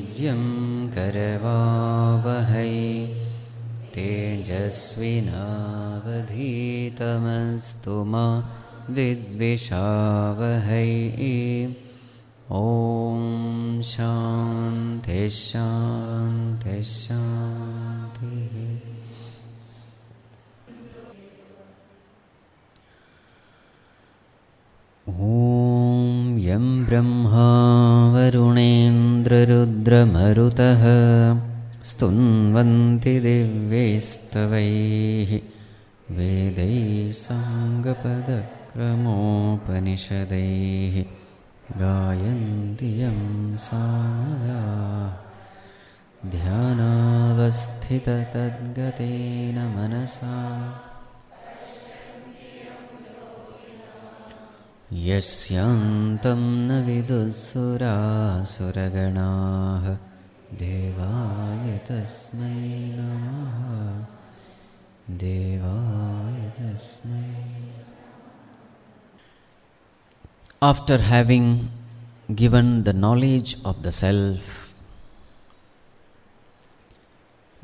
वीर्यं करवावहै तेजस्विनावधीतमस्तु मा विद्विषावहै। ॐ शान्तिः शान्तिः शान्तिः। ॐ यं ब्रह्मा वरुणेन्द्ररुद्रमरुतः स्तुन्वन्ति दिव्यैस्तवैः वेदैः साङ्गपदक्रमोपनिषदैः गायन्ति यं सामगाः ध्यानावस्थिततद्गतेन मनसा यस्यान्तं न विदुःसुरासुरगणाः देवाय तस्मै नमः देवाय तस्मै। After having given the knowledge of the self,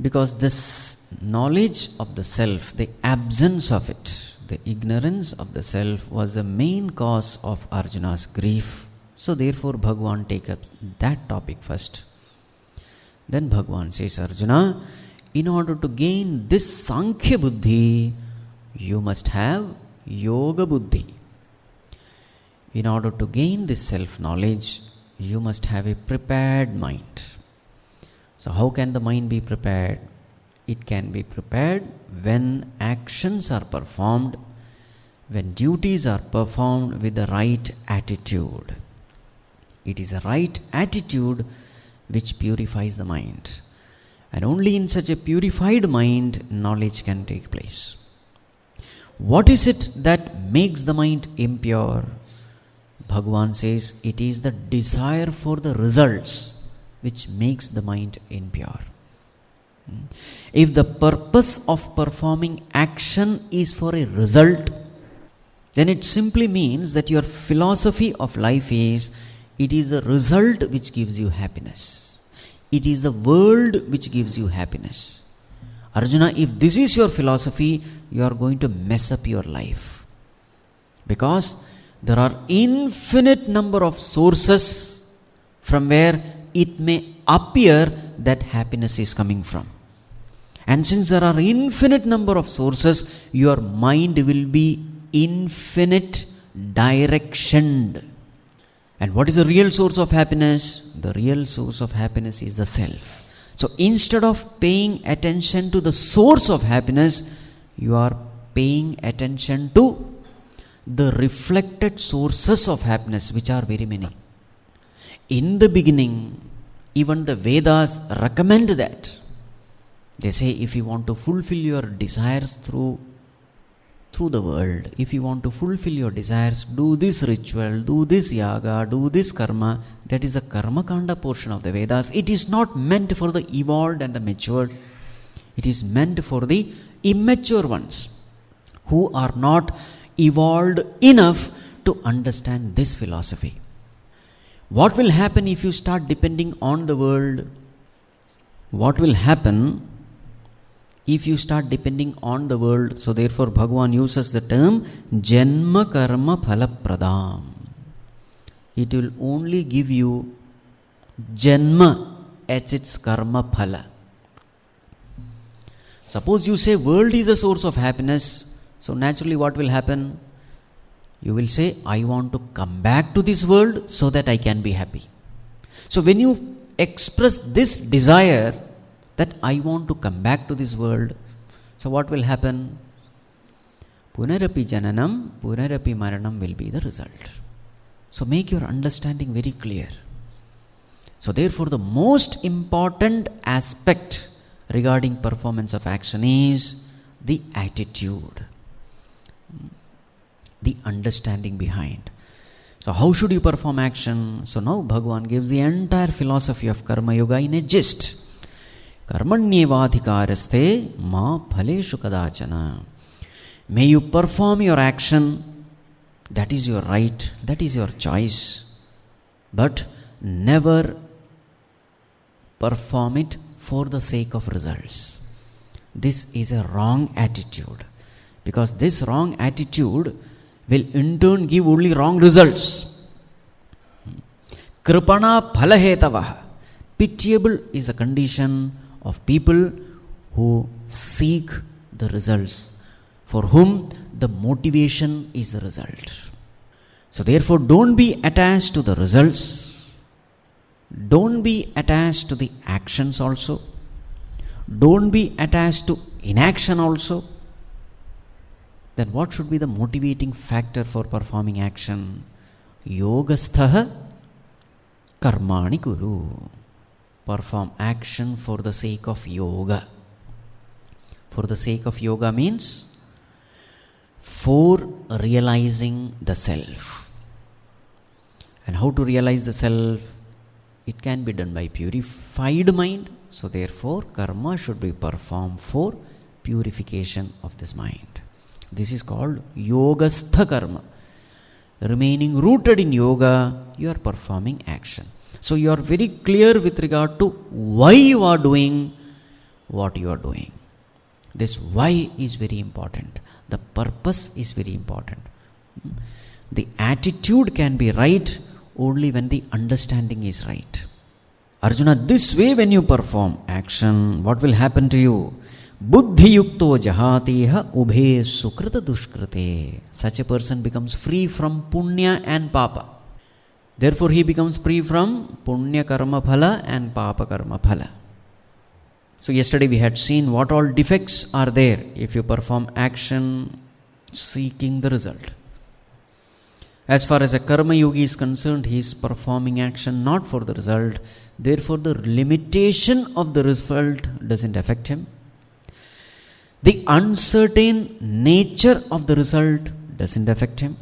because this knowledge of the self, the absence of it, the ignorance of the self was the main cause of Arjuna's grief. So therefore Bhagavan takes up that topic first. Then Bhagavan says, Arjuna, in order to gain this Sankhya buddhi, you must have Yoga buddhi. In order to gain this self-knowledge, you must have a prepared mind. So how can the mind be prepared? It can be prepared when actions are performed, when duties are performed with the right attitude. It is a right attitude which purifies the mind. And only in such a purified mind, knowledge can take place. What is it that makes the mind impure? Bhagavan says, it is the desire for the results which makes the mind impure. If the purpose of performing action is for a result, then it simply means that your philosophy of life is, it is the result which gives you happiness. It is the world which gives you happiness. Arjuna, if this is your philosophy, you are going to mess up your life. Because there are infinite number of sources from where it may appear that happiness is coming from. And since there are infinite number of sources, your mind will be infinite directioned. And what is the real source of happiness? The real source of happiness is the self. So instead of paying attention to the source of happiness, you are paying attention to the reflected sources of happiness, which are very many. In the beginning, even the Vedas recommend that. They say, if you want to fulfill your desires through the world, if you want to fulfill your desires, do this ritual, do this yaga, do this karma. That is the karma kanda portion of the Vedas. It is not meant for the evolved and the matured. It is meant for the immature ones who are not evolved enough to understand this philosophy. What will happen if you start depending on the world? What will happen if you start depending on the world? So therefore Bhagavan uses the term Janma Karma Phala Pradam. It will only give you Janma as its Karma Phala. Suppose you say world is the source of happiness. So naturally what will happen? You will say, I want to come back to this world so that I can be happy. So when you express this desire that I want to come back to this world, so what will happen? Punarapi jananam, punarapi maranam will be the result. So make your understanding very clear. So therefore the most important aspect regarding performance of action is the attitude, the understanding behind. So how should you perform action? So now Bhagavan gives the entire philosophy of Karma Yoga in a gist. Karmanyevadhikaraste ma phaleshu kadachana. May you perform your action, that is your right, that is your choice. But never perform it for the sake of results. This is a wrong attitude, because this wrong attitude will in turn give only wrong results. Kripana phalahetavah. Pitiable is the condition of people who seek the results, for whom the motivation is the result. So therefore, don't be attached to the results. Don't be attached to the actions also. Don't be attached to inaction also. Then what should be the motivating factor for performing action? Yogasthaha karmani kuru. Perform action for the sake of yoga. For the sake of yoga means for realizing the self. And how to realize the self? It can be done by purified mind. So therefore, karma should be performed for purification of this mind. This is called yogastha karma. Remaining rooted in yoga, you are performing action. So you are very clear with regard to why you are doing what you are doing. This why is very important. The purpose is very important. The attitude can be right only when the understanding is right. Arjuna, this way when you perform action, what will happen to you? Buddhi yukto jahateha ubhe sukrita dushkrite. Such a person becomes free from punya and papa. Therefore, he becomes free from punya karma phala and papa karma phala. So yesterday we had seen what all defects are there if you perform action seeking the result. As far as a karma yogi is concerned, he is performing action not for the result. Therefore, the limitation of the result doesn't affect him. The uncertain nature of the result doesn't affect him.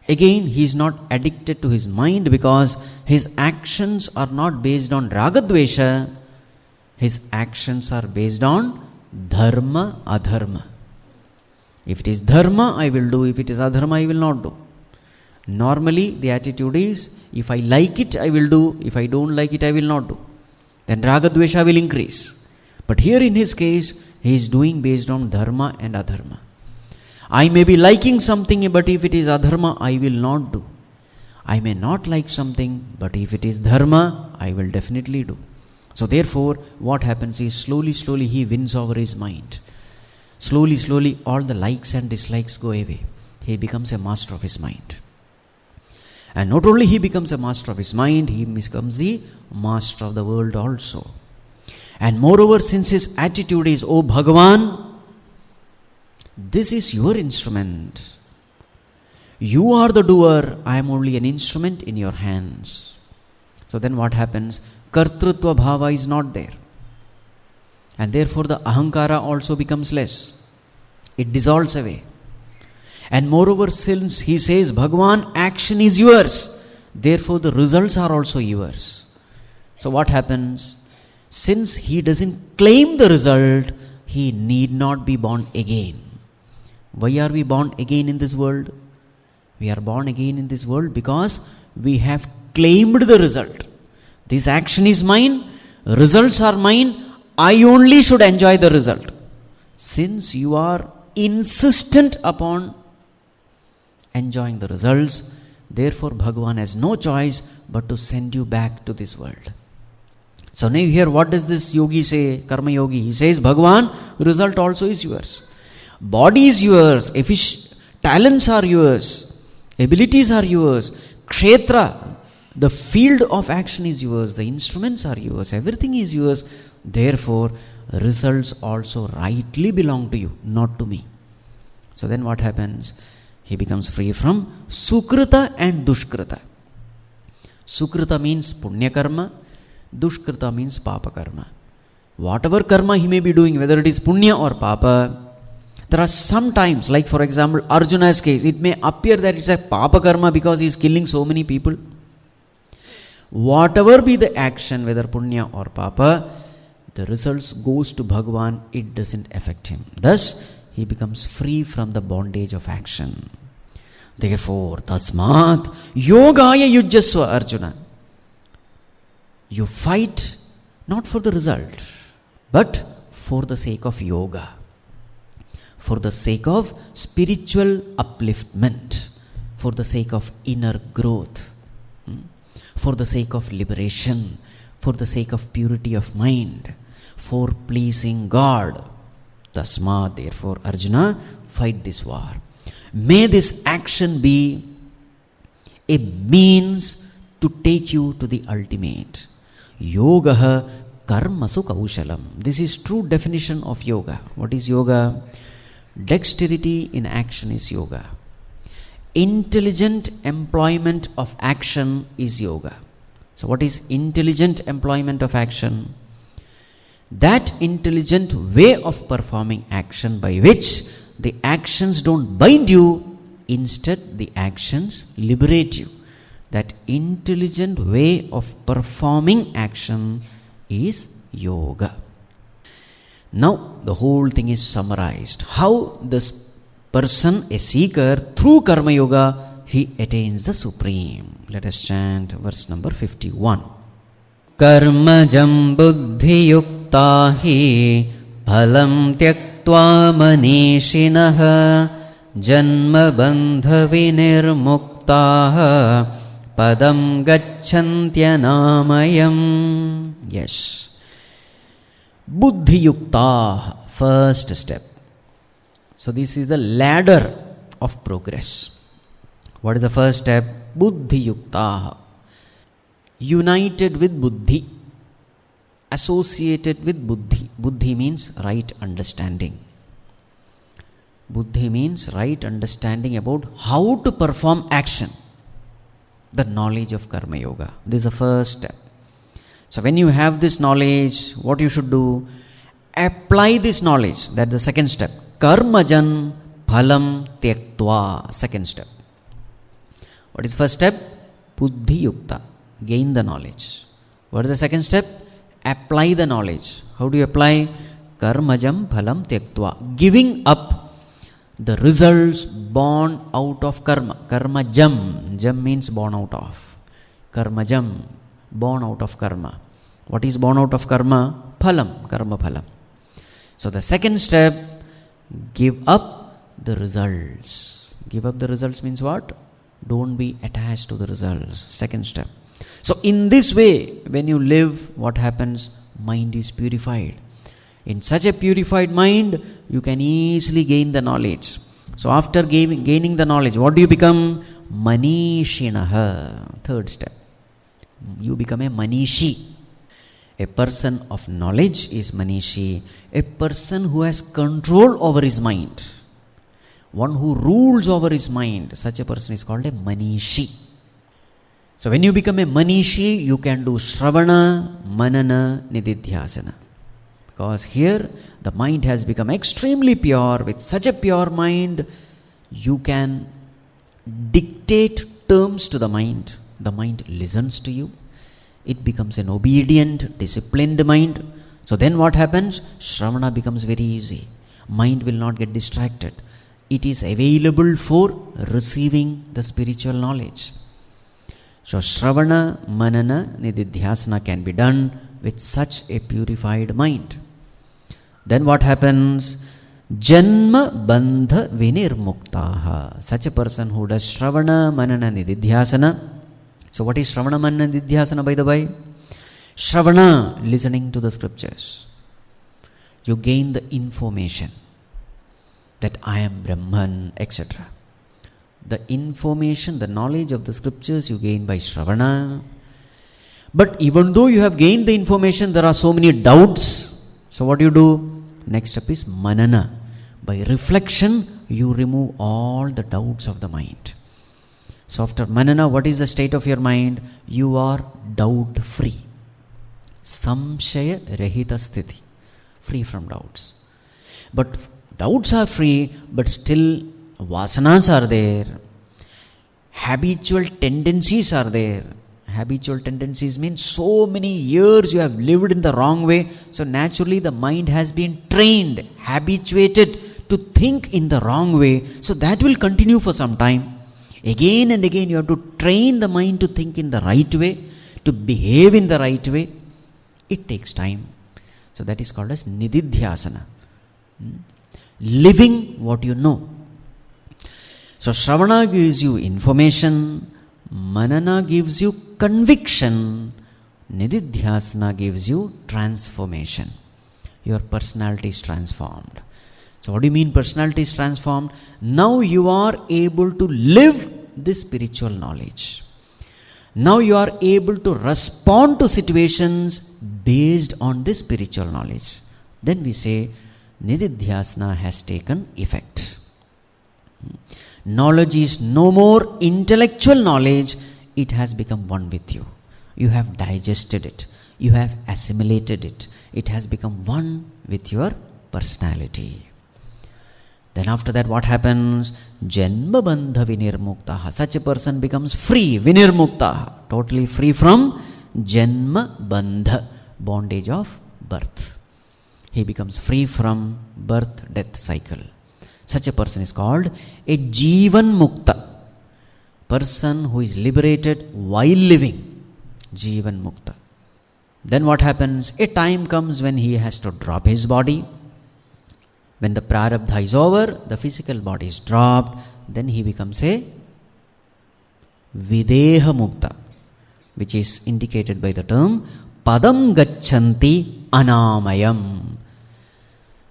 Again, he is not addicted to his mind because his actions are not based on ragadvesha. His actions are based on dharma, adharma. If it is dharma, I will do. If it is adharma, I will not do. Normally, the attitude is, if I like it, I will do. If I don't like it, I will not do. Then ragadvesha will increase. But here in his case, he is doing based on dharma and adharma. I may be liking something, but if it is adharma, I will not do. I may not like something, but if it is dharma, I will definitely do. So therefore, what happens is slowly he wins over his mind. Slowly, all the likes and dislikes go away. He becomes a master of his mind. And not only he becomes a master of his mind, he becomes the master of the world also. And moreover, since his attitude is, O Bhagavan, this is your instrument. You are the doer, I am only an instrument in your hands. So then what happens? Kartrutva bhava is not there. And therefore the ahankara also becomes less. It dissolves away. And moreover, since he says, Bhagavan, action is yours, therefore the results are also yours. So what happens? Since he doesn't claim the result, he need not be born again. Why are we born again in this world? We are born again in this world because we have claimed the result. This action is mine, results are mine, I only should enjoy the result. Since you are insistent upon enjoying the results, therefore Bhagavan has no choice but to send you back to this world. So now here what does this yogi say, karma yogi? He says, Bhagavan, result also is yours. Body is yours, talents are yours, abilities are yours, kshetra, the field of action is yours, the instruments are yours, everything is yours. Therefore, results also rightly belong to you, not to me. So then what happens? He becomes free from sukrita and dushkrita. Sukrita means punya karma, dushkrita means papa karma. Whatever karma he may be doing, whether it is punya or papa, there are some times, like for example, Arjuna's case, it may appear that it's a papa karma because he is killing so many people. Whatever be the action, whether punya or papa, the results goes to Bhagavan, it doesn't affect him. Thus, he becomes free from the bondage of action. Therefore, tasmat yogaya yujjasva Arjuna. You fight not for the result, but for the sake of yoga, for the sake of spiritual upliftment, for the sake of inner growth, for the sake of liberation, for the sake of purity of mind, for pleasing God. Tasmāt, therefore, Arjuna, fight this war. May this action be a means to take you to the ultimate. Yogaha karmasu kaushalam. This is true definition of yoga. What is yoga? Dexterity in action is yoga. Intelligent employment of action is yoga. So what is intelligent employment of action? That intelligent way of performing action by which the actions don't bind you, instead the actions liberate you. That intelligent way of performing action is yoga. Now the whole thing is summarized. How this person, a seeker, through karma yoga, he attains the supreme. Let us chant verse number 51. Karmajam buddhi yuktahi phalam tyaktva manishinaha janma bandha vinirmuktaha padam gacchantyanāmayam. Yes. Buddhi yukta, first step. So this is the ladder of progress. What is the first step? Buddhi yukta. United with buddhi. Associated with buddhi. Buddhi means right understanding. Buddhi means right understanding about how to perform action. The knowledge of karma yoga. This is the first step. So when you have this knowledge, what you should do? Apply this knowledge. That's the second step. Karmajan phalam tyaktva. Second step. What is first step? Buddhi yukta. Gain the knowledge. What is the second step? Apply the knowledge. How do you apply? Karmajam phalam tyaktva. Giving up the results born out of karma. Karmajam. Jam means born out of. Karmajam. Born out of karma. What is born out of karma? Phalam. Karma phalam. So the second step, give up the results. Give up the results means what? Don't be attached to the results. Second step. So in this way, when you live, what happens? Mind is purified. In such a purified mind, you can easily gain the knowledge. So after gaining the knowledge, what do you become? Manishinaha. Third step. You become a manishi. A person of knowledge is manishi. A person who has control over his mind. One who rules over his mind. Such a person is called a manishi. So when you become a manishi, you can do shravana, manana, nididhyasana. Because here the mind has become extremely pure. With such a pure mind, you can dictate terms to the mind. The mind listens to you. It becomes an obedient, disciplined mind. So then what happens? Shravana becomes very easy. Mind will not get distracted. It is available for receiving the spiritual knowledge. So Shravana, Manana, Nididhyasana can be done with such a purified mind. Then what happens? Janma Bandha Vinirmuktaha. Such a person who does Shravana, Manana, Nididhyasana. So what is Shravana, Manana, Nididhyasana by the way? Shravana, listening to the scriptures. You gain the information that I am Brahman, etc. The information, the knowledge of the scriptures you gain by Shravana. But even though you have gained the information, there are so many doubts. So what do you do? Next step is Manana. By reflection, you remove all the doubts of the mind. So after Manana, what is the state of your mind? You are doubt free. Samshaya rahita sthiti. Free from doubts. But doubts are free, but still vasanas are there. Habitual tendencies are there. Habitual tendencies means so many years you have lived in the wrong way. So naturally the mind has been trained, habituated to think in the wrong way. So that will continue for some time. Again and again you have to train the mind to think in the right way. to behave in the right way, it takes time. So that is called as nididhyasana. Living what you know. So Shravana gives you information, Manana gives you conviction, Nididhyasana gives you transformation. Your personality is transformed. So what do you mean personality is transformed? Now you are able to live this spiritual knowledge. Now you are able to respond to situations based on this spiritual knowledge. Then we say Nididhyasana has taken effect. Knowledge is no more intellectual knowledge, it has become one with you. You have digested it, you have assimilated it, it has become one with your personality. Then after that what happens? Janma bandha vinirmuktaha. Such a person becomes free, vinirmuktaha, totally free from janma bandha, bondage of birth. He becomes free from birth, death cycle. Such a person is called a Jivan Mukta. Person who is liberated while living. Jivan Mukta. Then what happens? A time comes when he has to drop his body. When the prarabdha is over, the physical body is dropped, then he becomes a Videha Mukta, which is indicated by the term Padam Gacchanti Anamayam.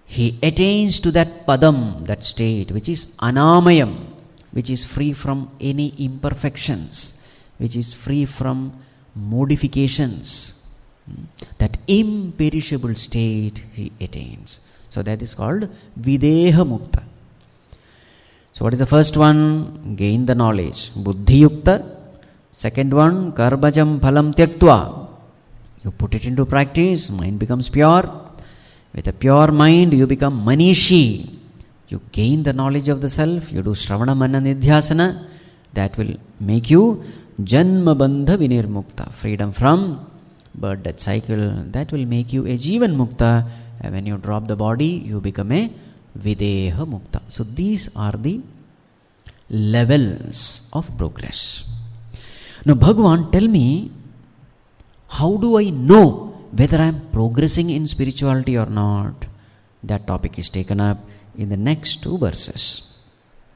He attains to that padam, that state, which is anamayam, which is free from any imperfections, which is free from modifications. That imperishable state he attains. So that is called Videha Mukta. So what is the first one? Gain the knowledge. Buddhi Yukta. Second one, Karbajam Phalam Tyaktva. You put it into practice, mind becomes pure. With a pure mind, you become manishi. You gain the knowledge of the self. You do Shravana Manana Nidhyasana. That will make you Janma Bandha Vinirmukta. Freedom from birth, death cycle. That will make you a Jivan Mukta. And when you drop the body, you become a Videha Mukta. So these are the levels of progress. Now Bhagavan, tell me, how do I know whether I am progressing in spirituality or not? That topic is taken up in the next two verses.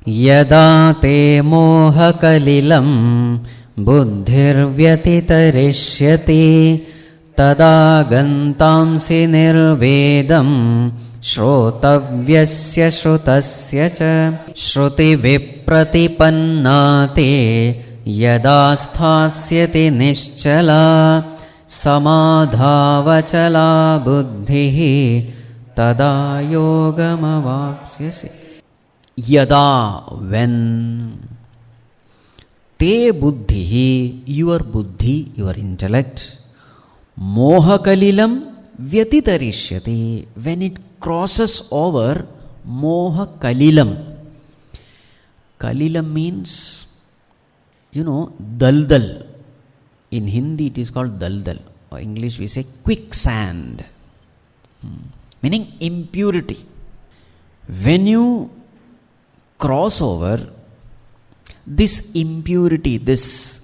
Yada te moha kalilam buddhir vyatitarishyati tada gantamsi nirvedam shrotavyasya shrutasya cha shruti vipratipannate yada sthasyati nischalā samadhavachalā buddhi tada yogamavapsyasi. Yada, when te buddhi, your buddhi, your intellect, moha kalilam vyatitarishyati, when it crosses over moha kalilam. Kalilam means, daldal. In Hindi it is called daldal, or English we say quicksand, meaning impurity. When you cross over this impurity, this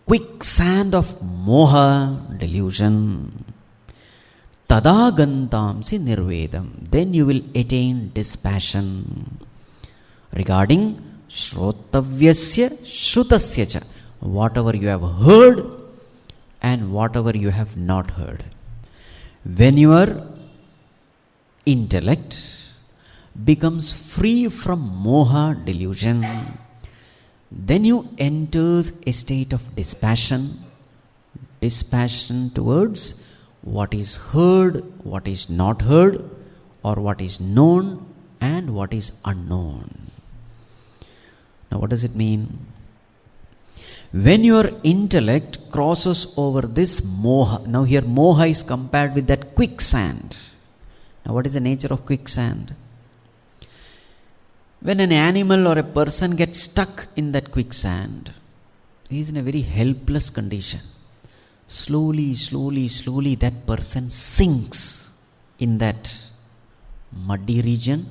quicksand of moha, delusion, tada gantamsi nirvedam, then you will attain dispassion regarding shrotavyasya shrutasya cha, whatever you have heard and whatever you have not heard. When your intellect becomes free from moha, delusion, then you enters a state of dispassion. Dispassion towards what is heard, what is not heard, or what is known and what is unknown. Now what does it mean? When your intellect crosses over this moha, now here moha is compared with that quicksand. Now what is the nature of quicksand? When an animal or a person gets stuck in that quicksand, he is in a very helpless condition. Slowly, slowly, slowly that person sinks in that muddy region,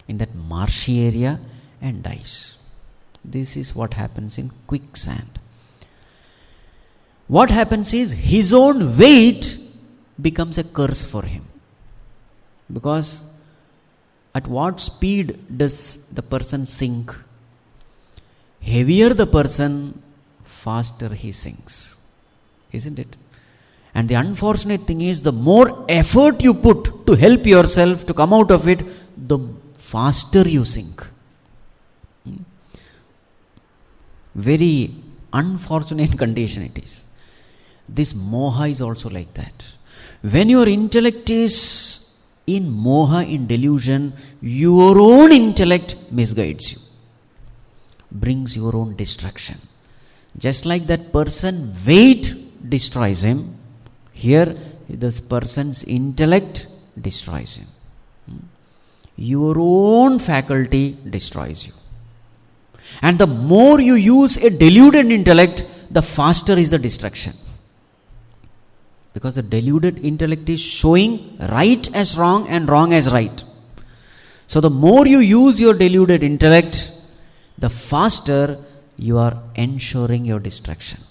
in that marshy area, and dies. This is what happens in quicksand. what happens is his own weight becomes a curse for him. Because at what speed does the person sink? Heavier the person, faster he sinks. Isn't it? And the unfortunate thing is, the more effort you put to help yourself to come out of it, the faster you sink. Very unfortunate condition it is. This moha is also like that. When your intellect is in moha, in delusion, your own intellect misguides you, brings your own destruction. Just like that person, weight destroys him. Here, this person's intellect destroys him. Your own faculty destroys you. And the more you use a deluded intellect, the faster is the destruction. Because the deluded intellect is showing right as wrong and wrong as right. So the more you use your deluded intellect, the faster you are ensuring your destruction.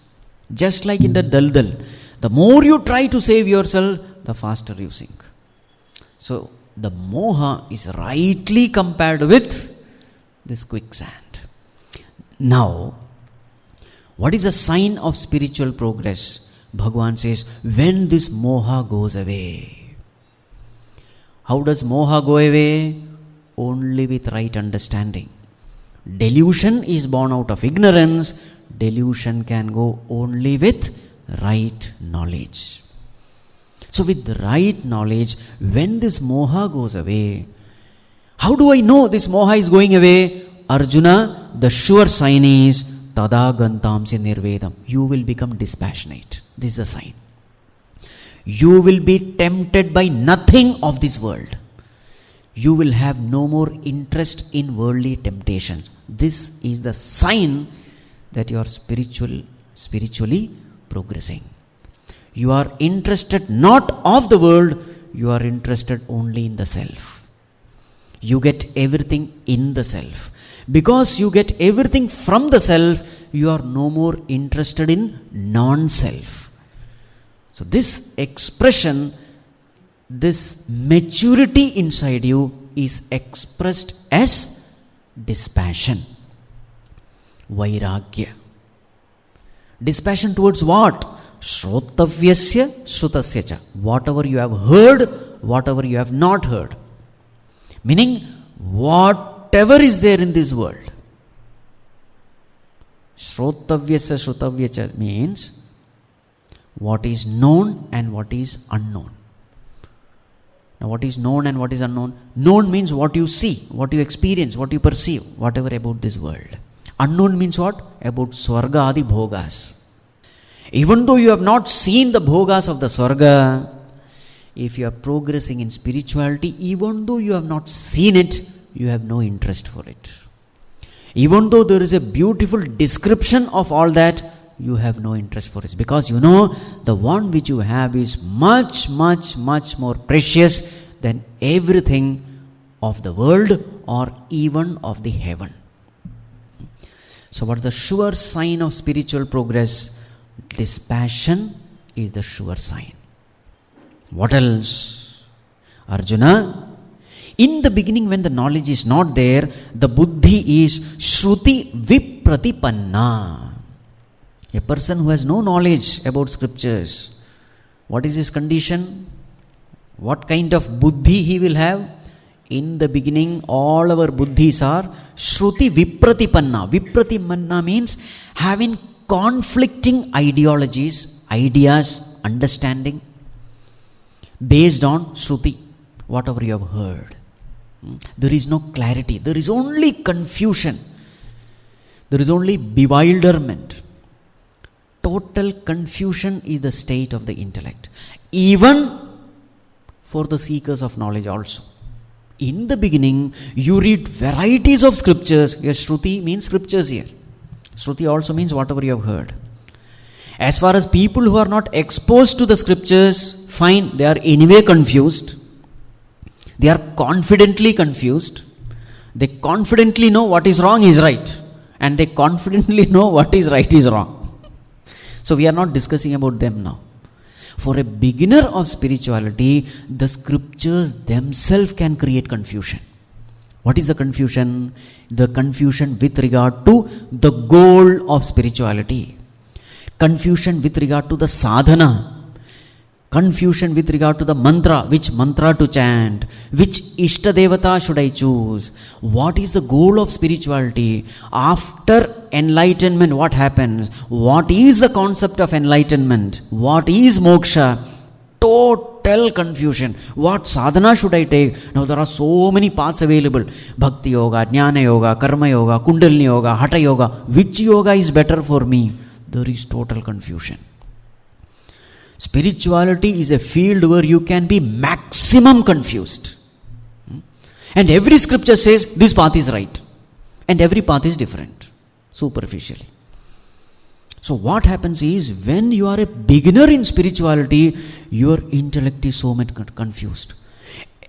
Just like in the daldal, the more you try to save yourself, the faster you sink. So the moha is rightly compared with this quicksand. Now, what is a sign of spiritual progress? Bhagavan says, when this moha goes away. How does moha go away? Only with right understanding. Delusion is born out of ignorance. Delusion can go only with right knowledge. So with the right knowledge, when this moha goes away, how do I know this moha is going away? Arjuna, the sure sign is tada gantamsi nirvedam. You will become dispassionate. This is the sign. You will be tempted by nothing of this world. You will have no more interest in worldly temptations. This is the sign that you are spiritually progressing. You are interested not of the world, you are interested only in the self. You get everything in the self. Because you get everything from the self, you are no more interested in non-self. So this expression, this maturity inside you is expressed as dispassion, vairagya. Dispassion towards what? Shrotavyasya shrutasya cha. Whatever you have heard, whatever you have not heard. Meaning, whatever is there in this world. Shrotavyasya shrutavya cha means what is known and what is unknown. Now, what is known and what is unknown? Known means what you see, what you experience, what you perceive, whatever about this world. Unknown means what? About Swarga adi bhogas. Even though you have not seen the bhogas of the Swarga, if you are progressing in spirituality, even though you have not seen it, you have no interest for it. Even though there is a beautiful description of all that, you have no interest for it. Because you know, the one which you have is much, much, much more precious than everything of the world or even of the heaven. So what is the sure sign of spiritual progress? Dispassion is the sure sign. What else? Arjuna, in the beginning when the knowledge is not there, the buddhi is shruti vipratipanna. A person who has no knowledge about scriptures, what is his condition? What kind of buddhi he will have? In the beginning, all our buddhis are shruti vipratipanna. Vipratipanna means having conflicting ideologies, ideas, understanding based on shruti, whatever you have heard. There is no clarity. There is only confusion. There is only bewilderment. Total confusion is the state of the intellect. Even for the seekers of knowledge also. In the beginning, you read varieties of scriptures. Here, Shruti means scriptures here. Shruti also means whatever you have heard. As far as people who are not exposed to the scriptures, fine, they are anyway confused. They are confidently confused. They confidently know what is wrong is right. And they confidently know what is right is wrong. So we are not discussing about them now. For a beginner of spirituality, the scriptures themselves can create confusion. What is the confusion? The confusion with regard to the goal of spirituality. Confusion with regard to the sadhana. Confusion with regard to the mantra, which mantra to chant, which Ishta Devata should I choose, what is the goal of spirituality, after enlightenment what happens, what is the concept of enlightenment, what is moksha, total confusion, what sadhana should I take. Now there are so many paths available, bhakti yoga, jnana yoga, karma yoga, kundalini yoga, hatha yoga, which yoga is better for me? There is total confusion. Spirituality is a field where you can be maximum confused. And every scripture says this path is right. And every path is different, superficially. So what happens is, when you are a beginner in spirituality, your intellect is so much confused.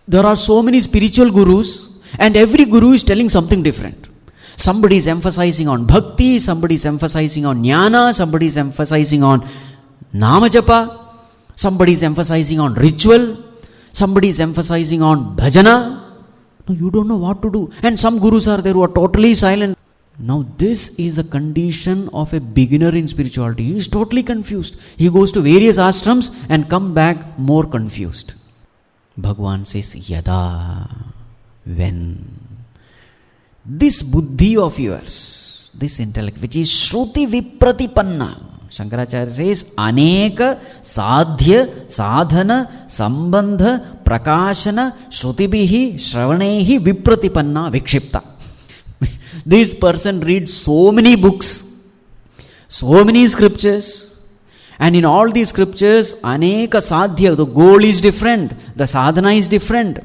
There are so many spiritual gurus, and every guru is telling something different. Somebody is emphasizing on bhakti, somebody is emphasizing on jnana, somebody is emphasizing on namajapa, somebody is emphasizing on ritual, somebody is emphasizing on bhajana. No, you don't know what to do. And some gurus are there who are totally silent. Now this is the condition of a beginner in spirituality. He is totally confused. He goes to various ashrams and come back more confused. Bhagavan says, yada, when this buddhi of yours, this intellect, which is shruti vipratipanna, Shankaracharya says, aneka sadhya sadhana sambandha prakashana shrutibihi shravanaihi vipratipanna vikshipta. This person reads so many books, so many scriptures, and in all these scriptures, aneka sadhya, the goal is different, the sadhana is different.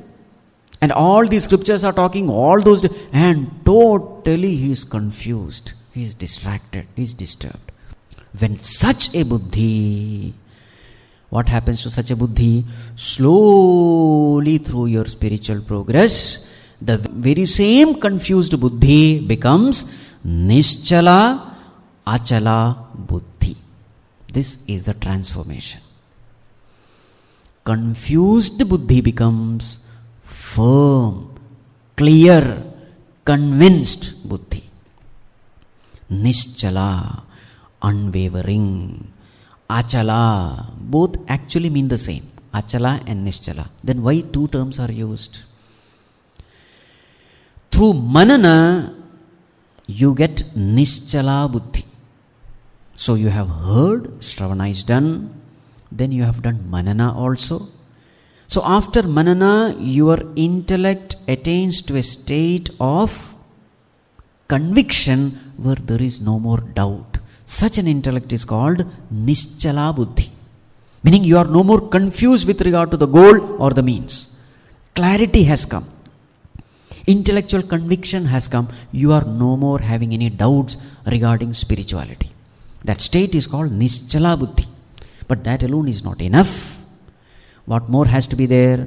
And all these scriptures are talking all those, and totally he is confused, he is distracted, he is disturbed. When such a buddhi, what happens to such a buddhi? Slowly through your spiritual progress, the very same confused buddhi becomes nischalā, achalā buddhi. This is the transformation. Confused buddhi becomes firm, clear, convinced buddhi. Nischalā, unwavering. Achalā, both actually mean the same. Achalā and nischalā. Then why two terms are used? Through manana, you get nischalā buddhi. So you have heard, Shravana is done, then you have done manana also. So after manana, your intellect attains to a state of conviction where there is no more doubt. Such an intellect is called nischalā buddhi. Meaning you are no more confused with regard to the goal or the means. Clarity has come. Intellectual conviction has come. You are no more having any doubts regarding spirituality. That state is called nischalā buddhi. But that alone is not enough. What more has to be there?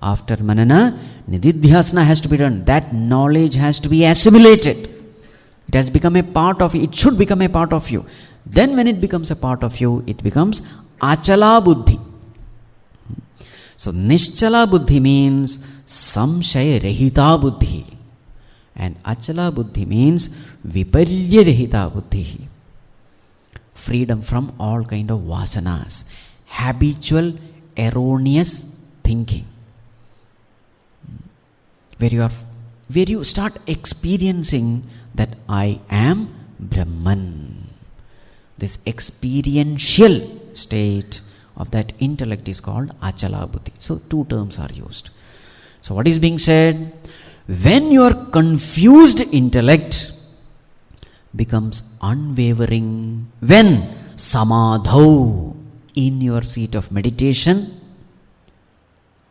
After manana, nididhyasana has to be done. That knowledge has to be assimilated. It has become a part of you. It should become a part of you. Then when it becomes a part of you, it becomes achalā buddhi. So nischalā buddhi means samshaya rahita buddhi. And achalā buddhi means viparya rahita buddhi. Freedom from all kind of vasanas. Habitual, erroneous thinking. Where you start experiencing that I am Brahman. This experiential state of that intellect is called achalā buddhi. So two terms are used. So what is being said? When your confused intellect becomes unwavering, when samadhau, in your seat of meditation,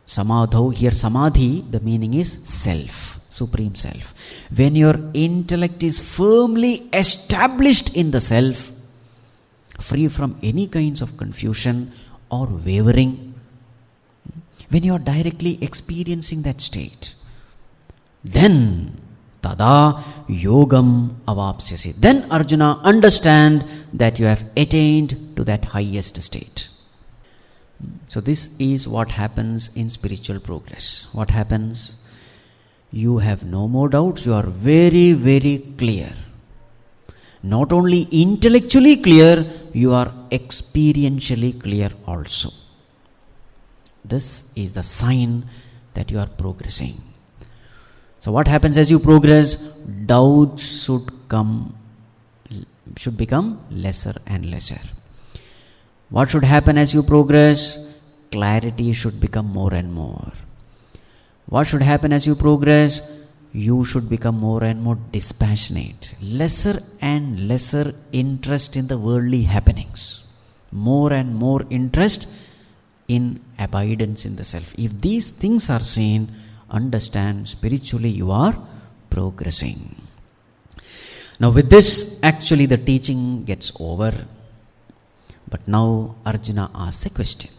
samadhau, here samadhi, the meaning is self, supreme self. When your intellect is firmly established in the self, free from any kinds of confusion or wavering, when you are directly experiencing that state, then tada yogam avapsyasi. Then Arjuna, understand that you have attained to that highest state. So this is what happens in spiritual progress. What happens? You have no more doubts. You are very, very clear. Not only intellectually clear, you are experientially clear also. This is the sign that you are progressing. So what happens as you progress? Doubts should become lesser and lesser. What should happen as you progress? Clarity should become more and more. What should happen as you progress? You should become more and more dispassionate. Lesser and lesser interest in the worldly happenings. More and more interest in abidance in the self. If these things are seen, understand spiritually you are progressing. Now with this, actually the teaching gets over. But now Arjuna asks a question.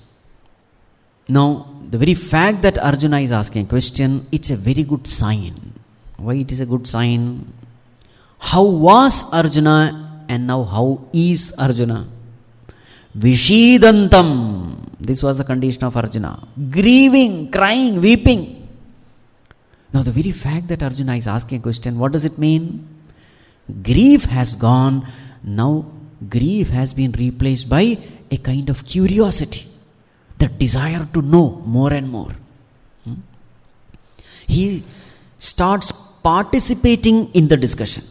Now the very fact that Arjuna is asking a question, it's a very good sign. Why it is a good sign? How was Arjuna and now how is Arjuna? Vishidantam. This was the condition of Arjuna. Grieving, crying, weeping. Now the very fact that Arjuna is asking a question, what does it mean? Grief has gone. Now grief has been replaced by a kind of curiosity. The desire to know more and more. He starts participating in the discussion.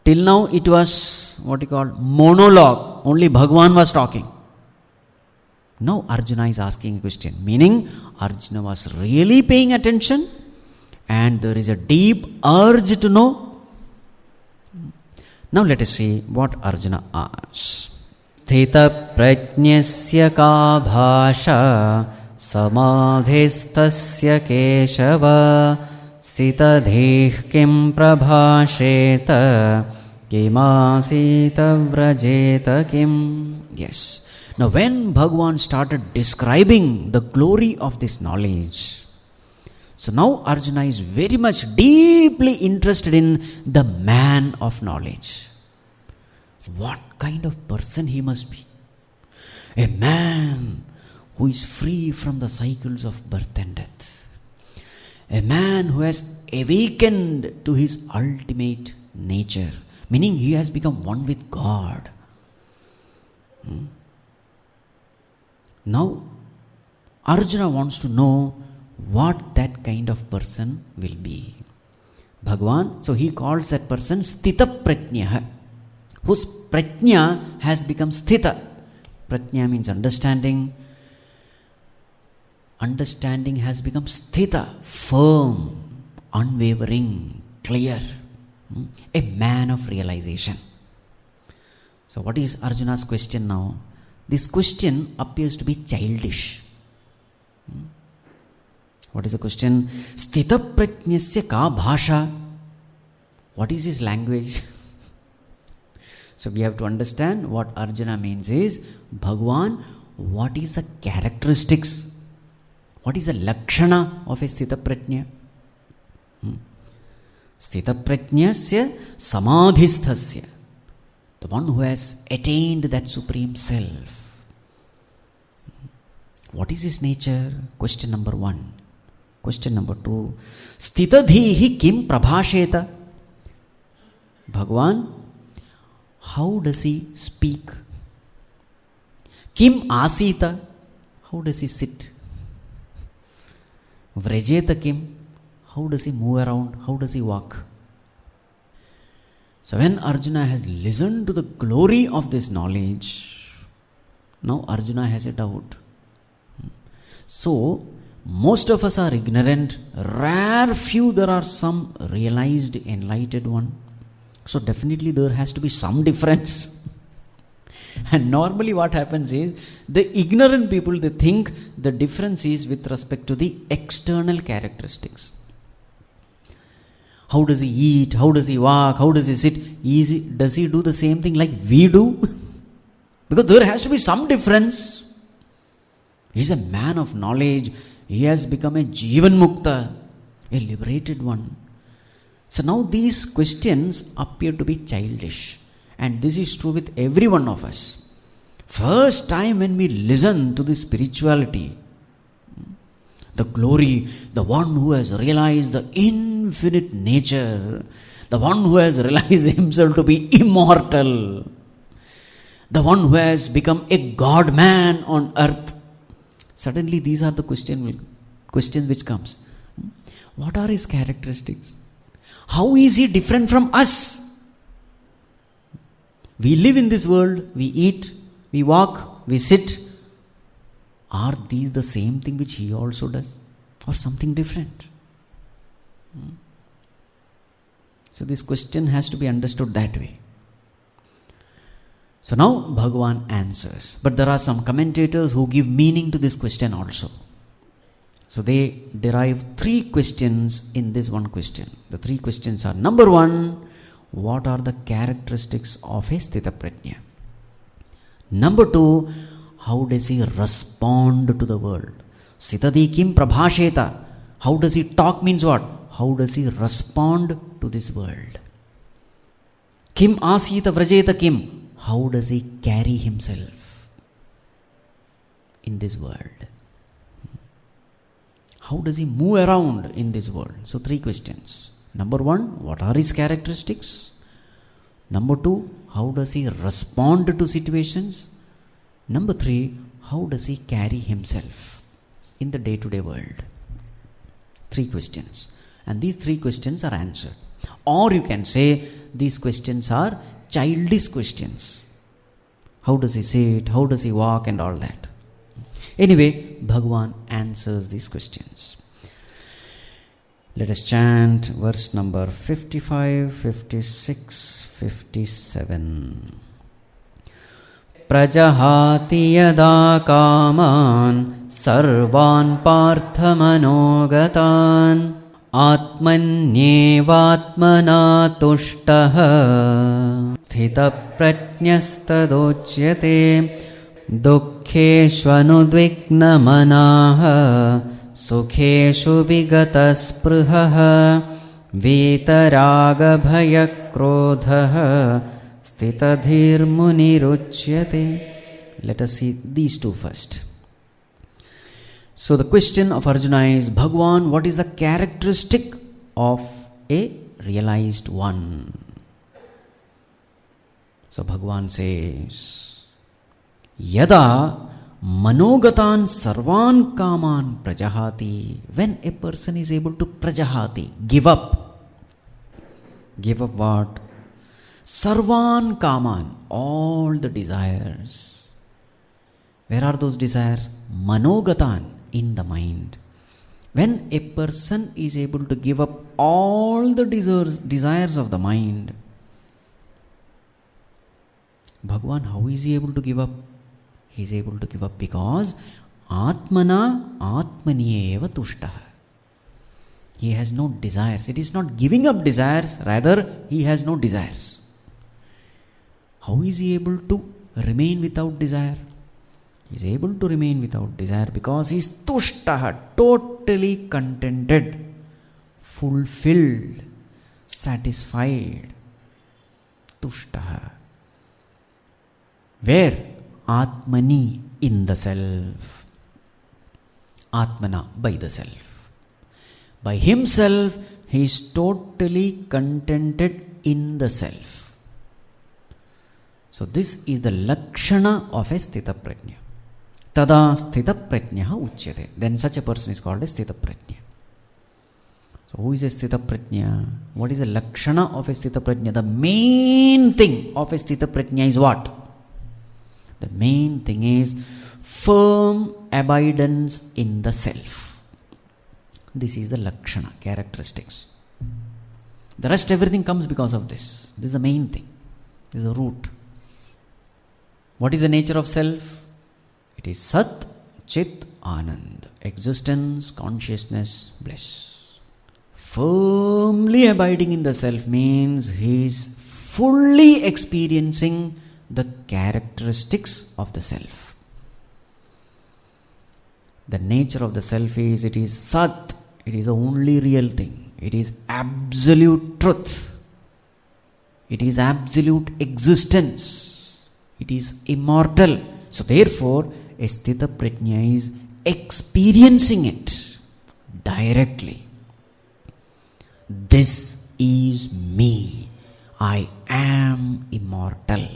Till now it was monologue. Only Bhagavan was talking. Now Arjuna is asking a question. Meaning Arjuna was really paying attention and there is a deep urge to know. Now let us see what Arjuna asks. Sthitapragnyasya ka bhasha samadhistasya keshava stitadhih kim prabhasheta kimasita vrajeta kim. Yes. Now when Bhagavan started describing the glory of this knowledge, so now Arjuna is very much deeply interested in the man of knowledge. What kind of person he must be? A man who is free from the cycles of birth and death. A man who has awakened to his ultimate nature. Meaning he has become one with God. Now Arjuna wants to know what that kind of person will be. Bhagavan, so he calls that person Sthitapragñya, whose prajña has become sthita. Prajña means understanding. Understanding has become sthita, firm, unwavering, clear. A man of realization. So what is Arjuna's question now? This question appears to be childish. What is the question? Sthitapragnyasya ka bhasha. What is his language? So we have to understand what Arjuna means is, Bhagavan, what is the characteristics? What is the lakshana of a Sthitapragñya? Sthitapragnyasya samadhisthasya. The one who has attained that supreme self. What is his nature? Question number 1. Question number 2. Sthitadhihi kim prabhasheta. Bhagavan, how does he speak? Kim asita. How does he sit? Vrajeta kim. How does he move around? How does he walk? So when Arjuna has listened to the glory of this knowledge, now Arjuna has a doubt. So most of us are ignorant. Rare few there are some realized, enlightened one. So definitely there has to be some difference. And normally what happens is, the ignorant people, they think the difference is with respect to the external characteristics. How does he eat? How does he walk? How does he sit? Does he do the same thing like we do? Because there has to be some difference. He is a man of knowledge. He has become a Jivan Mukta, a liberated one. So now these questions appear to be childish, and this is true with every one of us. First time when we listen to the spirituality, the glory, the one who has realized the infinite nature, the one who has realized himself to be immortal, the one who has become a God-man on earth. Suddenly these are the questions which comes. What are his characteristics? How is he different from us? We live in this world, we eat, we walk, we sit. Are these the same thing which he also does? Or something different? So this question has to be understood that way. So now Bhagavan answers. But there are some commentators who give meaning to this question also. So they derive 3 questions in this one question. The 3 questions are: number 1, what are the characteristics of a Sthitapragñya? Number 2, how does he respond to the world? Sthitadi kim prabhasheta. How does he talk means what? How does he respond to this world? Kim asita vrajeta kim. How does he carry himself in this world? How does he move around in this world? So 3 questions. Number 1, what are his characteristics? Number 2, how does he respond to situations? Number 3, how does he carry himself in the day-to-day world? 3 questions. And these 3 questions are answered. Or you can say these questions are childish questions. How does he sit? How does he walk? And all that. Anyway, Bhagavan answers these questions. Let us chant verse number 55, 56, 57. Prajahati yada kaman sarvan parthamanogataan atmanyevatmana tushtaha sthitaprajñastadochyate dukkeshvanudvignamanaha sukheshu vigataspruhaha vitaragabhayakrodhaha stitadhirmuniruchyate. Let us see these 2 first. So the question of Arjuna is, Bhagavan, what is the characteristic of a realized one? So Bhagavan says, Yada manogatan sarvan kaman prajahati. When a person is able to prajahati, give up. Give up what? Sarvan kaman, all the desires. Where are those desires? Manogatan, in the mind. When a person is able to give up all the desires of the mind, Bhagavan, how is he able to give up? He is able to give up because Atmana Atmanyeva Tushtaha. He has no desires. It is not giving up desires, rather he has no desires. How is he able to remain without desire? He is able to remain without desire because he is Tushtaha, totally contented, fulfilled, satisfied. Tushtaha. Where? Atmani, in the self. Atmana, by the self. By himself, he is totally contented in the self. So this is the lakshana of a Sthitapragñya. Tada Sthitapragñya uchyate. Then such a person is called a Sthitapragñya. So who is a Sthitapragñya? What is the lakshana of a Sthitapragñya? The main thing of a Sthitapragñya is what? The main thing is firm abidance in the self. This is the lakshana, characteristics. The rest, everything comes because of this. This is the main thing. This is the root. What is the nature of self? It is Sat, Chit, Anand. Existence, consciousness, bliss. Firmly abiding in the self means he is fully experiencing the characteristics of the self. The nature of the self is, it is Sat. It is the only real thing. It is absolute truth. It is absolute existence. It is immortal. So therefore, a Sthitapragñya is experiencing it directly. This is me. I am immortal.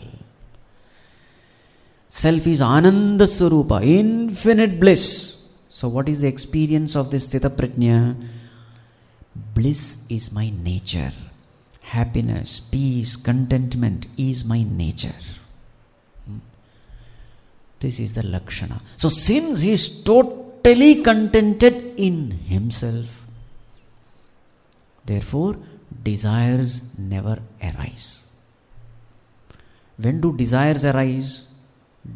Self is Ananda Swarupa, infinite bliss. So what is the experience of this Sthitapragñya? Bliss is my nature. Happiness, peace, contentment is my nature. This is the Lakshana. So since he is totally contented in himself, therefore desires never arise. When do desires arise?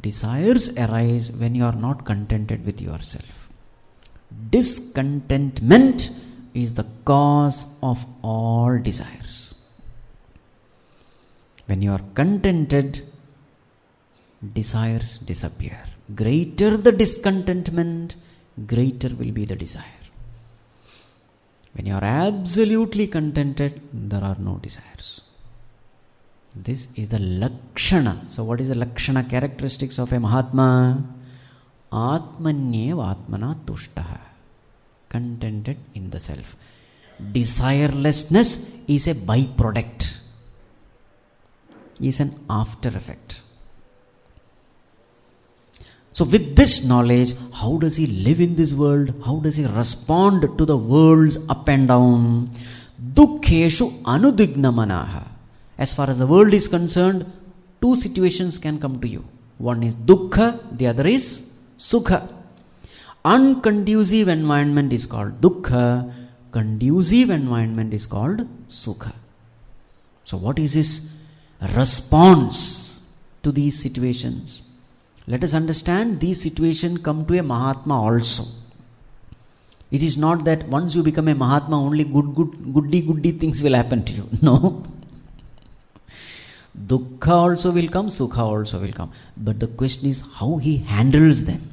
Desires arise when you are not contented with yourself. Discontentment is the cause of all desires. When you are contented, desires disappear. Greater the discontentment, greater will be the desire. When you are absolutely contented, there are no desires. This is the Lakshana. So what is the Lakshana characteristics of a Mahatma? Atmanyeva Atmana Tushtaha. Contented in the self. Desirelessness is a byproduct. Is an after effect. So with this knowledge, how does he live in this world? How does he respond to the world's up and down? Dukkheshu anudigna manaha. As far as the world is concerned, two situations can come to you. One is dukkha, the other is sukha. Unconducive environment is called dukkha. Conducive environment is called sukha. So what is his response to these situations? Let us understand these situations come to a Mahatma also. It is not that once you become a Mahatma, only goody things will happen to you. No. Dukkha also will come, Sukha also will come. But the question is how he handles them.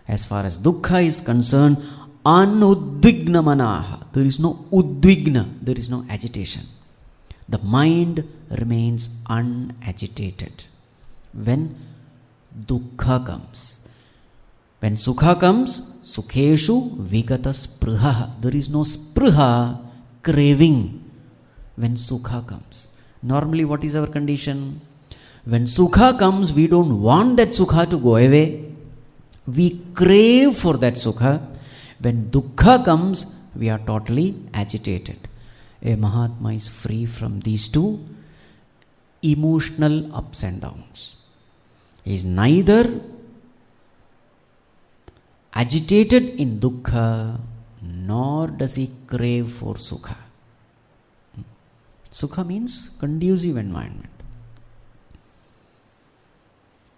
As far as Dukkha is concerned, anudvigna manaha. There is no udvigna, there is no agitation. The mind remains unagitated. When Dukkha comes. When Sukha comes, Sukheshu vigata spruha. There is no spruha, craving, when Sukha comes. Normally what is our condition? When Sukha comes, we don't want that Sukha to go away. We crave for that Sukha. When Dukkha comes, we are totally agitated. A Mahatma is free from these two emotional ups and downs. He is neither agitated in dukkha, nor does he crave for sukha. Sukha means conducive environment.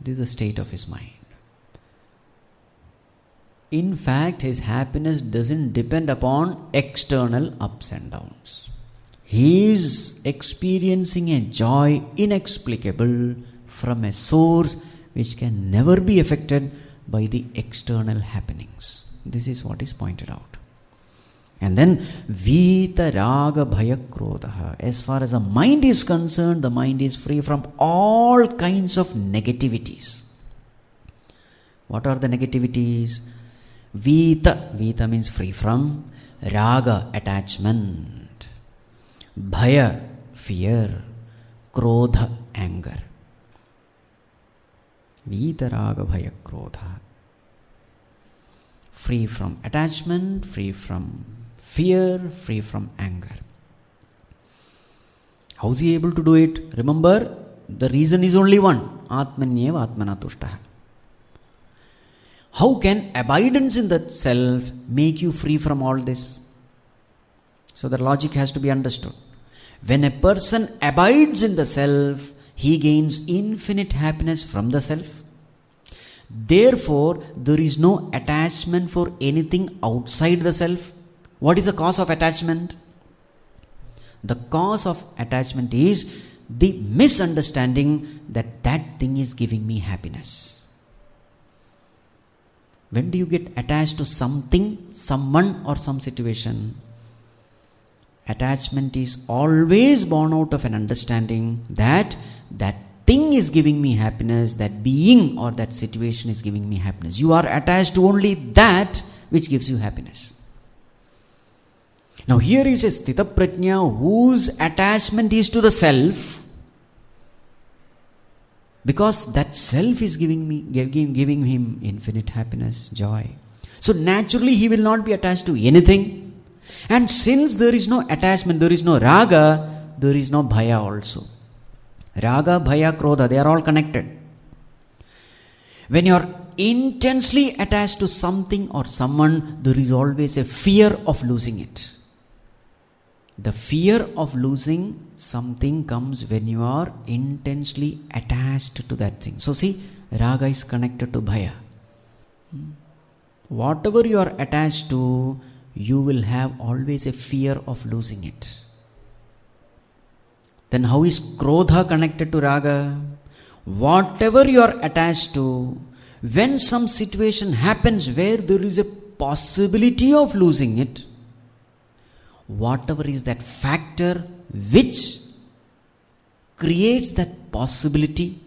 This is the state of his mind. In fact, his happiness doesn't depend upon external ups and downs. He is experiencing a joy inexplicable from a source which can never be affected by the external happenings. This is what is pointed out. And then Vita Raga Bhaya Krodha. As far as the mind is concerned, the mind is free from all kinds of negativities. What are the negativities? Vita. Vita means free from. Raga, attachment. Bhaya, fear. Krodha, anger. Vita Raga Bhaya Krodha. Free from attachment, free from fear, free from anger. How is he able to do it? Remember, the reason is only one. Atmanyeva Atmana Tushtaha. How can abidance in the self make you free from all this? So the logic has to be understood. When a person abides in the self, he gains infinite happiness from the self. Therefore, there is no attachment for anything outside the self. What is the cause of attachment? The cause of attachment is the misunderstanding that that thing is giving me happiness. When do you get attached to something, someone, or some situation? Attachment is always born out of an understanding that that thing is giving me happiness, that being or that situation is giving me happiness. You are attached to only that which gives you happiness. Now here is a Sthitapragñya whose attachment is to the self, because that self is giving him infinite happiness, joy. So naturally he will not be attached to anything. And since there is no attachment, there is no raga, there is no bhaya also. Raga, bhaya, krodha, they are all connected. When you are intensely attached to something or someone, there is always a fear of losing it. The fear of losing something comes when you are intensely attached to that thing. So see, raga is connected to bhaya. Whatever you are attached to, you will have always a fear of losing it. Then how is krodha connected to raga? Whatever you are attached to, when some situation happens where there is a possibility of losing it, whatever is that factor which creates that possibility,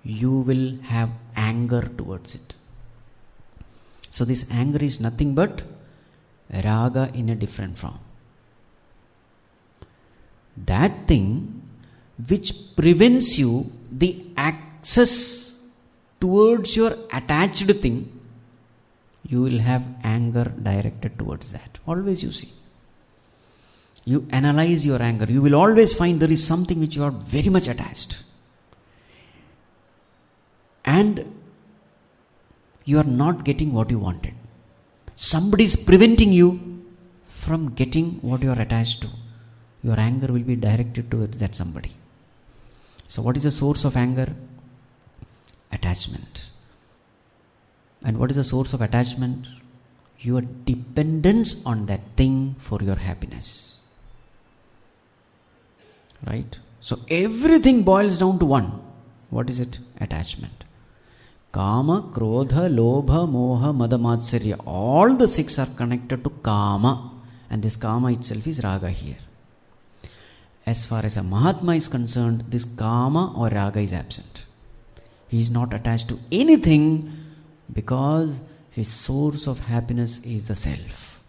you will have anger towards it. So this anger is nothing but raga in a different form. That thing which prevents you the access towards your attached thing, you will have anger directed towards that. Always you see. You analyze your anger. You will always find there is something which you are very much attached. And you are not getting what you wanted. Somebody is preventing you from getting what you are attached to. Your anger will be directed towards that somebody. So what is the source of anger? Attachment. And what is the source of attachment? Your dependence on that thing for your happiness. Right? So everything boils down to one. What is it? Attachment. Kama, Krodha, Lobha, Moha, Mada, Matsarya. All the six are connected to Kama. And this Kama itself is Raga here. As far as a Mahatma is concerned, this Kama or Raga is absent. He is not attached to anything because his source of happiness is the self.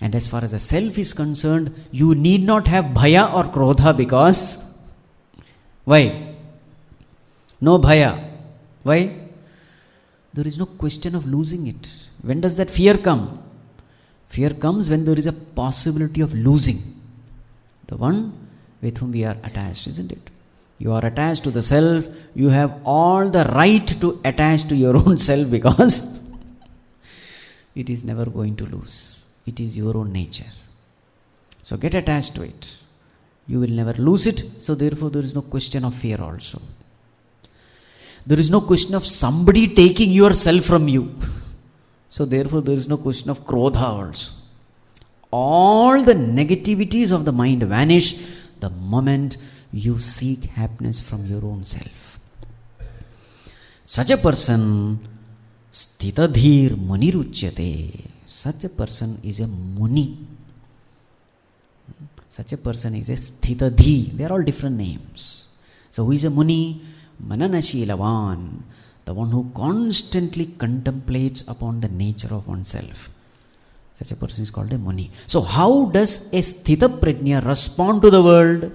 And as far as the self is concerned, you need not have bhaya or krodha because why? No bhaya. Why? There is no question of losing it. When does that fear come? Fear comes when there is a possibility of losing the one with whom we are attached, isn't it? You are attached to the self. You have all the right to attach to your own self because it is never going to lose. It is your own nature. So get attached to it. You will never lose it. So therefore there is no question of fear also. There is no question of somebody taking your self from you. So therefore there is no question of krodha also. All the negativities of the mind vanish the moment you seek happiness from your own self. Such a person, sthitadhir muniruchyate. Such a person is a muni. Such a person is a sthitadhi. They are all different names. So who is a muni? Mananashilavan. The one who constantly contemplates upon the nature of oneself. Such a person is called a muni. So how does a Sthitapragñya respond to the world?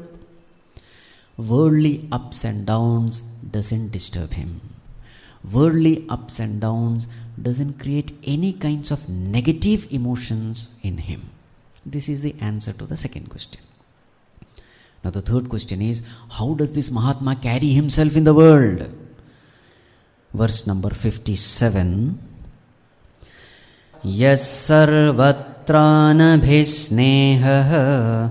Worldly ups and downs doesn't disturb him. Worldly ups and downs doesn't create any kinds of negative emotions in him. This is the answer to the second question. Now the third question is, how does this Mahatma carry himself in the world? Verse number 57. Yas sarvatranabhisneha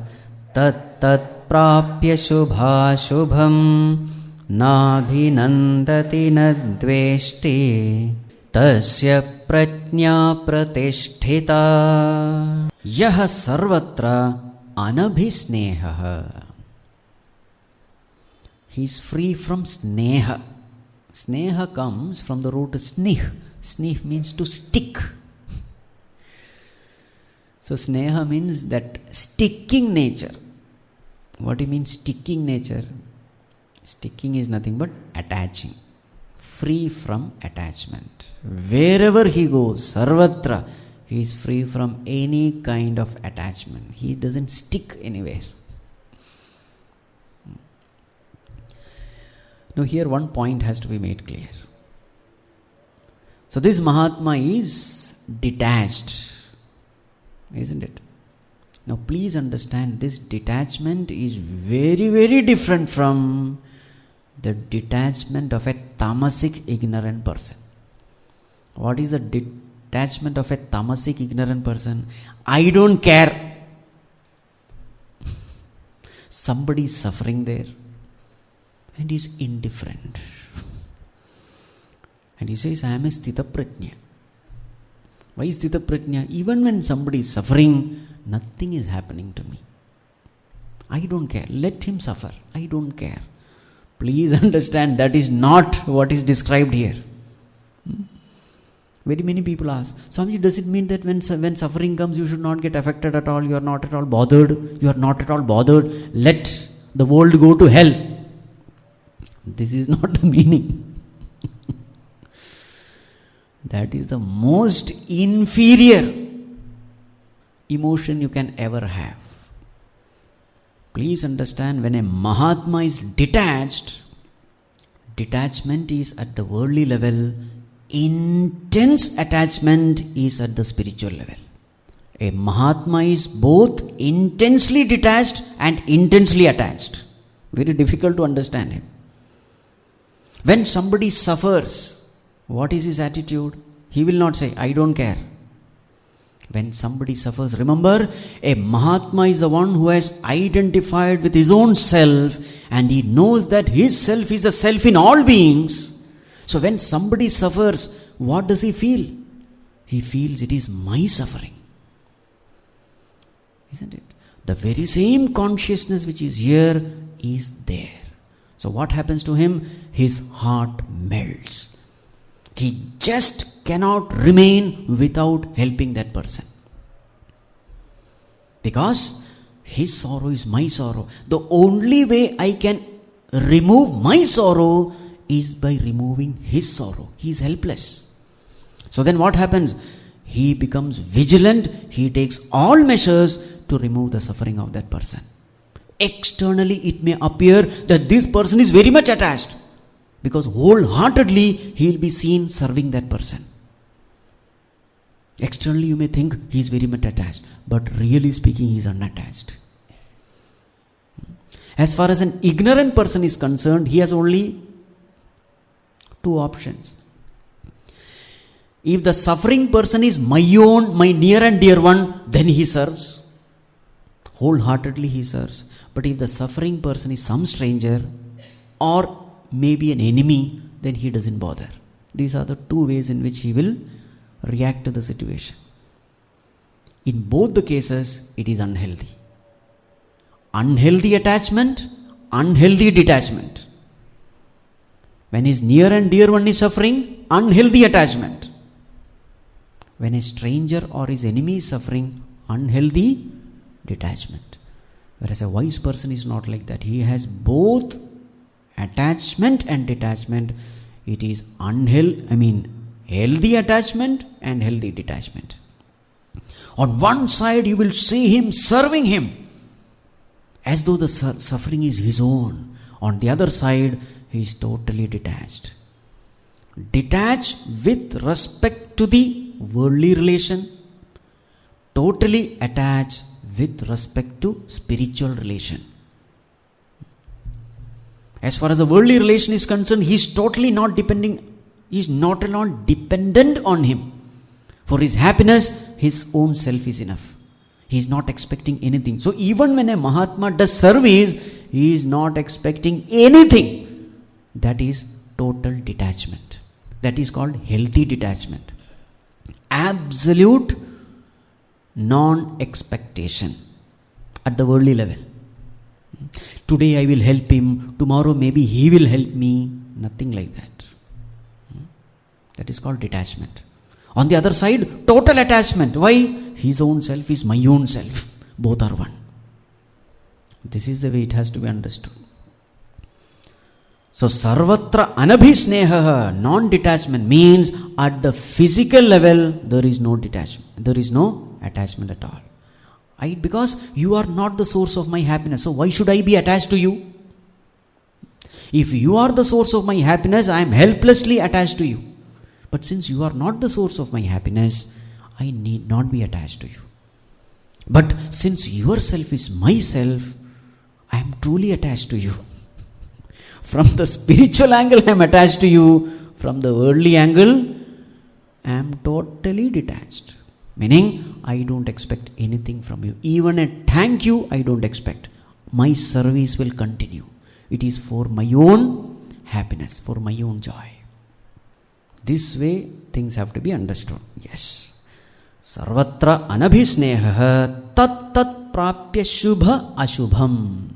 tat tat prapya shubha shubham nabhinandati nadveshti tasya prajñā pratisthita yah sarvatra anabhisneha. He is free from sneha. Sneha comes from the root snih. Snih means to stick. So sneha means that sticking nature. What do you mean sticking nature? Sticking is nothing but attaching. Free from attachment. Wherever he goes, sarvatra, he is free from any kind of attachment. He doesn't stick anywhere. Now here one point has to be made clear. So this Mahatma is detached, isn't it? Now please understand, this detachment is very, very different from the detachment of a tamasic ignorant person. What is the detachment of a tamasic ignorant person? I don't care. Somebody is suffering there and he is indifferent. And he says, I am a Sthitapragñya. Why Sthitapragñya? Even when somebody is suffering, nothing is happening to me. I don't care. Let him suffer. I don't care. Please understand, that is not what is described here. Very many people ask, Swamiji, does it mean that when suffering comes, you should not get affected at all? You are not at all bothered. You are not at all bothered. Let the world go to hell. This is not the meaning. That is the most inferior emotion you can ever have. Please understand, when a Mahatma is detached, detachment is at the worldly level, intense attachment is at the spiritual level. A Mahatma is both intensely detached and intensely attached. Very difficult to understand him. When somebody suffers, what is his attitude? He will not say, I don't care. When somebody suffers, remember, a Mahatma is the one who has identified with his own self and he knows that his self is the self in all beings. So when somebody suffers, what does he feel? He feels it is my suffering. Isn't it? The very same consciousness which is here is there. So what happens to him? His heart melts. He just cannot remain without helping that person. Because his sorrow is my sorrow. The only way I can remove my sorrow is by removing his sorrow. He is helpless. So then what happens? He becomes vigilant. He takes all measures to remove the suffering of that person. Externally it may appear that this person is very much attached, because wholeheartedly he will be seen serving that person. Externally you may think he is very much attached, but really speaking he is unattached. As far as an ignorant person is concerned, he has only two options. If the suffering person is my own, my near and dear one, then he serves. Wholeheartedly he serves. But if the suffering person is some stranger or maybe an enemy, then he doesn't bother. These are the two ways in which he will react to the situation. In both the cases, it is unhealthy. Unhealthy attachment, unhealthy detachment. When his near and dear one is suffering, unhealthy attachment. When a stranger or his enemy is suffering, unhealthy detachment. Whereas a wise person is not like that. He has both attachment and detachment. It is healthy attachment and healthy detachment. On one side you will see him serving him as though the suffering is his own. On the other side, he is totally detached. Detached with respect to the worldly relation, totally attached with respect to spiritual relation. As far as the worldly relation is concerned, he is totally not depending, he is not at all dependent on him. For his happiness, his own self is enough. He is not expecting anything. So even when a Mahatma does service, he is not expecting anything. That is total detachment. That is called healthy detachment. Absolute non-expectation at the worldly level. Today I will help him, tomorrow maybe he will help me. Nothing like that. That is called detachment. On the other side, total attachment. Why? his own self is my own self. Both are one. This is the way it has to be understood. So, sarvatra anabhisneha, non-detachment, means at the physical level, there is no detachment. There is no attachment at all. Because you are not the source of my happiness. So, why should I be attached to you? If you are the source of my happiness, I am helplessly attached to you. But since you are not the source of my happiness, I need not be attached to you. But since yourself is myself, I am truly attached to you. From the spiritual angle, I am attached to you. From the worldly angle, I am totally detached. Meaning, I don't expect anything from you. Even a thank you, I don't expect. My service will continue. It is for my own happiness, for my own joy. This way, things have to be understood. Yes. Sarvatra anabhisneha tat tat prapya shubha ashubham.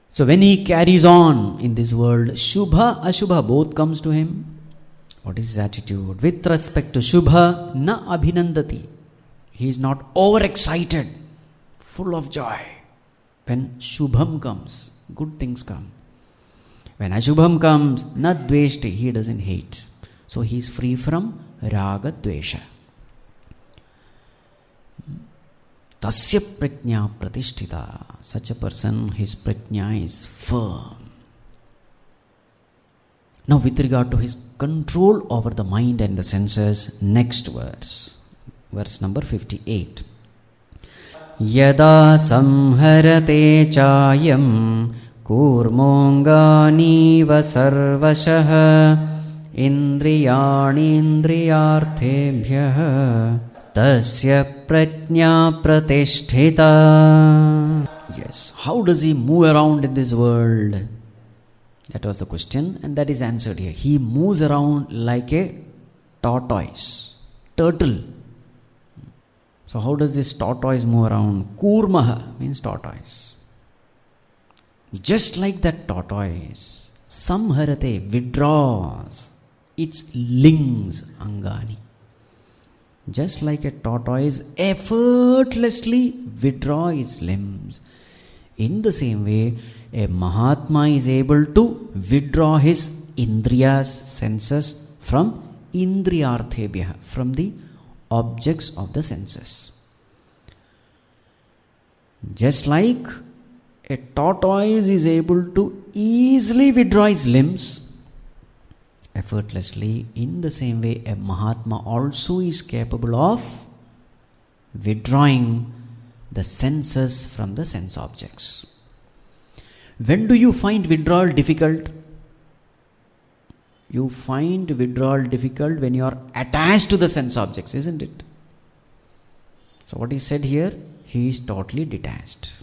So when he carries on in this world, shubha ashubha both comes to him. What is his attitude? With respect to shubha, na abhinandati. He is not overexcited, full of joy. When shubham comes, good things come. When ashubham comes, na dveshti, he doesn't hate. So he is free from raga dvesha. Tasya prajñā pratishtita. Such a person, his prajñā is firm. Now with regard to his control over the mind and the senses, next verse. Verse number 58. Yada samharate chayam kurmonganiva sarvashah indriyani indriyarthebhyah tasya prajñā pratishtita. Yes, how does he move around in this world? That was the question, and that is answered here. He moves around like a tortoise, turtle. So how does this tortoise move around? Kurmaha means tortoise. Just like that tortoise, samharate, withdraws its lings, angani. Just like a tortoise effortlessly withdraw its limbs. In the same way, a Mahatma is able to withdraw his indriyas, senses, from indriyarthebhyah, from the objects of the senses. Just like a tortoise is able to easily withdraw his limbs effortlessly, in the same way a Mahatma also is capable of withdrawing the senses from the sense objects. When do you find withdrawal difficult? You find withdrawal difficult when you are attached to the sense objects, isn't it? So what is said here? He is totally detached.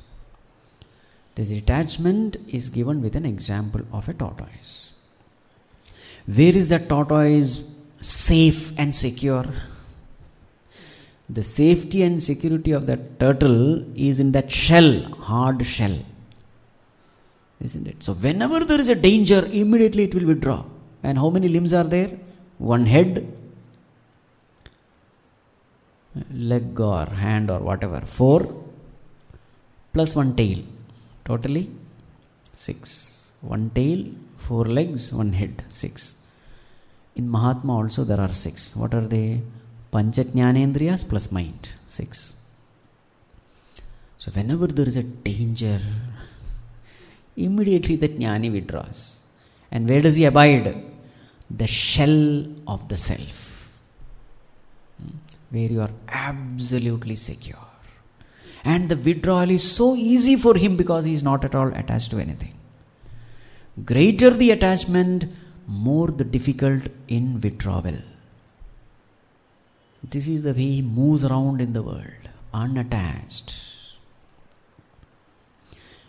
This detachment is given with an example of a tortoise. Where is that tortoise safe and secure? The safety and security of that turtle is in that shell, hard shell. Isn't it? So whenever there is a danger, immediately it will withdraw. And how many limbs are there? One head, leg or hand or whatever. 4 plus one tail. Totally 6. One tail, 4 legs, one head. 6. In Mahatma also there are 6. What are they? Pancha jnanendriyas plus mind. 6. So whenever there is a danger, immediately the jnani withdraws. And where does he abide? The shell of the self, where you are absolutely secure. And the withdrawal is so easy for him because he is not at all attached to anything. Greater the attachment, more the difficult in withdrawal. This is the way he moves around in the world, unattached.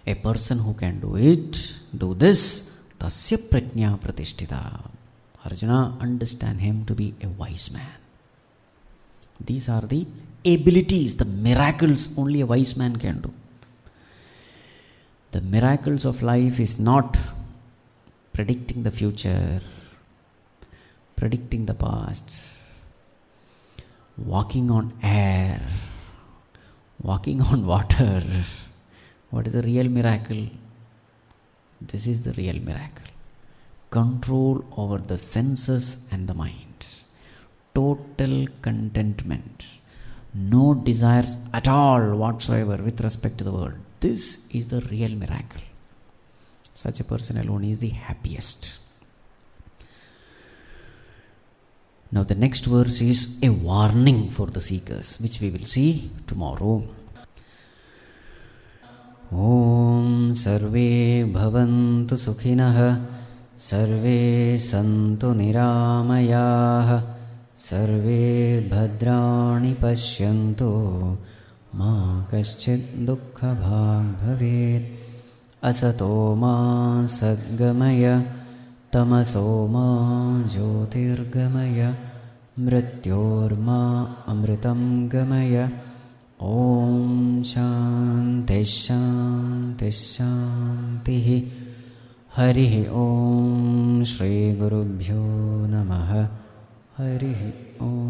A person who can do this, tasya prajñā pratishtita. Arjuna, understand him to be a wise man. These are the abilities, the miracles only a wise man can do. The miracles of life is not predicting the future, predicting the past. walking on air, walking on water. What is the real miracle? This is the real miracle. Control over the senses and the mind. Total contentment. No desires at all whatsoever with respect to the world. This is the real miracle. Such a person alone is the happiest. Now the next verse is a warning for the seekers, which we will see tomorrow. Om sarve bhavantu sukhinah, sarve santu niramayah, sarve bhadrani pashyantu, ma kaschid dukkha bhag bhavet, asato ma sadgamaya, tamaso ma jyotirgamaya, mrityorma amritam gamaya. Om Shanti Shanti Shanti. Hari Om Shri Gurubhyo Namaha. Hari Om.